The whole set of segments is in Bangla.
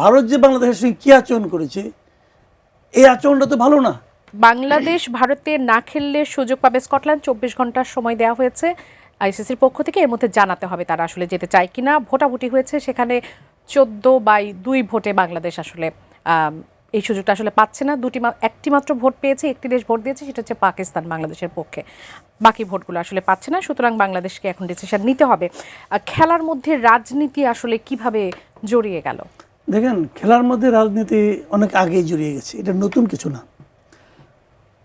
ভারত যে বাংলাদেশের সঙ্গে কী আচরণ করেছে, এই আচরণটা তো ভালো না। বাংলাদেশ ভারতে না খেললে সুযোগ পাবে স্কটল্যান্ড। 24 ঘন্টার সময় দেওয়া হয়েছে আইসিসির পক্ষ থেকে। এর মধ্যে জানাতে হবে তারা আসলে যেতে চায় কিনা। ভোটাভুটি হয়েছে, সেখানে 14/2 ভোটে বাংলাদেশ আসলে এই সুযোগটা আসলে পাচ্ছে না। একটি মাত্র ভোট পেয়েছে, একটি দেশ ভোট দিয়েছে, সেটা হচ্ছে পাকিস্তান বাংলাদেশের পক্ষে। বাকি ভোটগুলো আসলে পাচ্ছে না। সুতরাং বাংলাদেশকে এখন ডিসিশন নিতে হবে। খেলার মধ্যে রাজনীতি আসলে কিভাবে জড়িয়ে গেল? দেখেন, খেলার মধ্যে রাজনীতি অনেক আগেই জড়িয়ে গেছে, এটা নতুন কিছু না।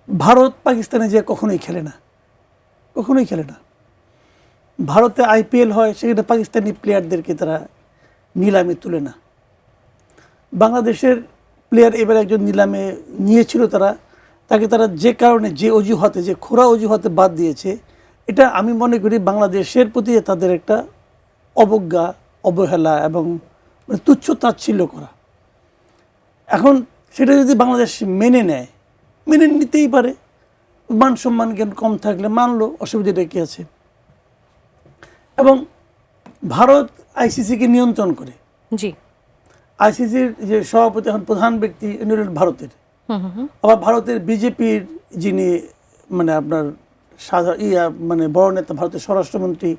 ভারত পাকিস্তানে যে কখনোই খেলে না, কখনোই খেলে না। ভারতে আইপিএল হয়, সেখানে পাকিস্তানি প্লেয়ারদেরকে তারা নিলামে তুলে না। বাংলাদেশের প্লেয়ার এবার একজন নিলামে নিয়েছিল, তাকে তারা যে কারণে, যে অজুহাতে, যে খোঁড়া অজুহাতে বাদ দিয়েছে, এটা আমি মনে করি বাংলাদেশের প্রতি তাদের একটা অবজ্ঞা, অবহেলা এবং তুচ্ছ তাচ্ছিল্য করা। এখন সেটা যদি বাংলাদেশ মেনে নেয়, মেনে নিতেই পারে, মান সম্মান জ্ঞান কম থাকলে মানলো, অসুবিধাটা কী আছে। এবং ভারত আইসিসিকে নিয়ন্ত্রণ করে। জি, আইসিসির যে সভাপতি, এখন প্রধান ব্যক্তি ভারতের, আবার ভারতের বিজেপির যিনি মানে আপনার বড় নেতা, ভারতের স্বরাষ্ট্রমন্ত্রী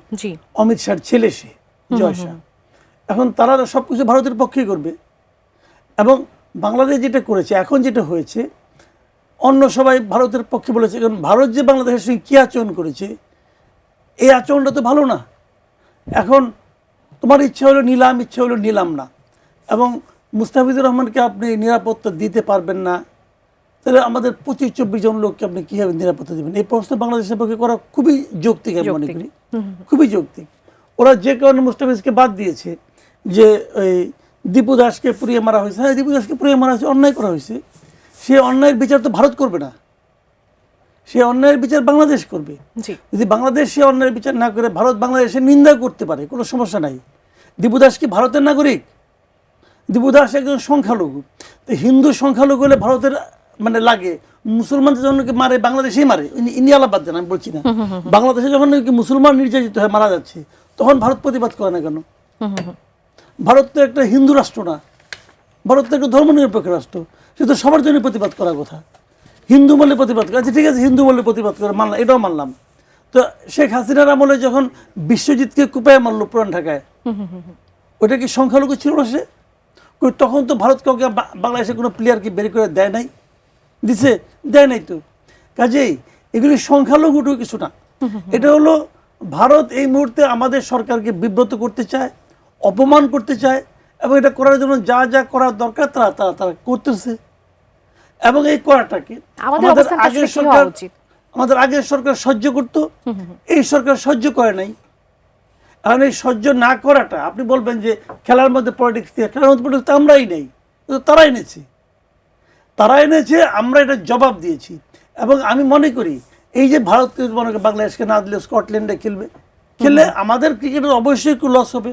অমিত শাহর ছেলে, সে জয় শাহ। এখন তারা সবকিছু ভারতের পক্ষেই করবে। এবং বাংলাদেশ যেটা করেছে, এখন যেটা হয়েছে, অন্য সবাই ভারতের পক্ষে বলেছে। কারণ ভারত যে বাংলাদেশের সঙ্গে কী আচরণ করেছে, এই আচরণটা তো ভালো না। এখন তোমার ইচ্ছা হলো নিলাম, ইচ্ছা হলো নিলাম না, এবং মুস্তাফিজুর রহমানকে আপনি নিরাপত্তা দিতে পারবেন না, তাহলে আমাদের 25-24 জন লোককে আপনি কীভাবে নিরাপত্তা দেবেন? এই প্রশ্ন বাংলাদেশের পক্ষে করা খুবই যৌক্তিক, আমি মনে করি, খুবই যৌক্তিক। ওরা যে কারণে মুস্তাফিজকে বাদ দিয়েছে, যে ওই দীপু দাসকে পুড়িয়ে মারা হয়েছে, হ্যাঁ দীপু দাসকে পুড়িয়ে মারা হয়েছে, অন্যায় করা হয়েছে। সে অন্যায়ের বিচার তো ভারত করবে না, সে অন্যায়ের বিচার বাংলাদেশ করবে। যদি বাংলাদেশ সে অন্যায়ের বিচার না করে ভারত বাংলাদেশের নিন্দা করতে পারে, কোনো সমস্যা নাই। দীপু দাস কি ভারতের নাগরিক? দীপু দাস একজন সংখ্যালঘু। তো হিন্দু সংখ্যালঘু হলে ভারতের মানে লাগে, মুসলমানদের জন্য মারে, বাংলাদেশেই মারে, ইন্ডিয়া আলাবাদ দেন, আমি বলছি না। বাংলাদেশে যখন মুসলমান নির্যাতিত হয়ে মারা যাচ্ছে, তখন ভারত প্রতিবাদ করে না কেন? ভারত তো একটা হিন্দু রাষ্ট্র না, ভারত তো একটা ধর্মনিরপেক্ষ রাষ্ট্র, সে তো সবার জন্য প্রতিবাদ করার কথা। হিন্দু বলে প্রতিবাদ করে, আচ্ছা ঠিক আছে, হিন্দু বলে প্রতিবাদ করে মানলাম, এটাও মানলাম। তো শেখ হাসিনার আমলে যখন বিশ্বজিৎকে কুপায় মারলো পুরান ঢাকায়, ওটা কি সংখ্যালঘু ছিল না সে? তখন তো ভারত কাউকে বাংলাদেশের কোনো প্লেয়ারকে বের করে দেয় নাই, দিছে? দেয় নাই তো। কাজেই এগুলি সংখ্যালঘুটু কিছু না। এটা হলো ভারত এই মুহূর্তে আমাদের সরকারকে বিব্রত করতে চায়, অপমান করতে চায়, এবং এটা করার জন্য যা যা করার দরকার তারা করতেছে। এবং এই করাটাকে আমাদের আগের সরকার সহ্য করতো, এই সরকার সহ্য করে নাই। এখন এই সহ্য না করাটা, আপনি বলবেন যে খেলার মধ্যে পলিটিক্স দিয়ে, খেলার মধ্যে পলিটিক্স আমরাই নেই, তারা এনেছে, আমরা এটা জবাব দিয়েছি। এবং আমি মনে করি এই যে ভারতকে মনে করি বাংলাদেশকে না দিলে স্কটল্যান্ডে খেললে আমাদের ক্রিকেটের অবশ্যই একটু লস হবে,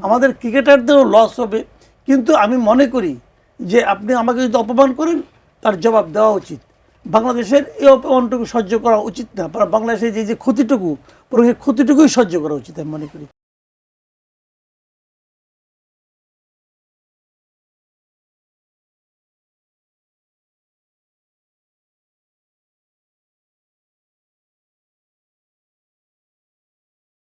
আমাদের ক্রিকেটারদেরও লস হবে। কিন্তু আমি মনে করি যে আপনি আমাকে যদি অপমান করেন, তার জবাব দেওয়া উচিত। বাংলাদেশের এই অপমানটুকু সহ্য করা উচিত না, বাংলাদেশের যে ক্ষতিটুকু, সেই ক্ষতিটুকুই সহ্য করা উচিত আমি মনে করি।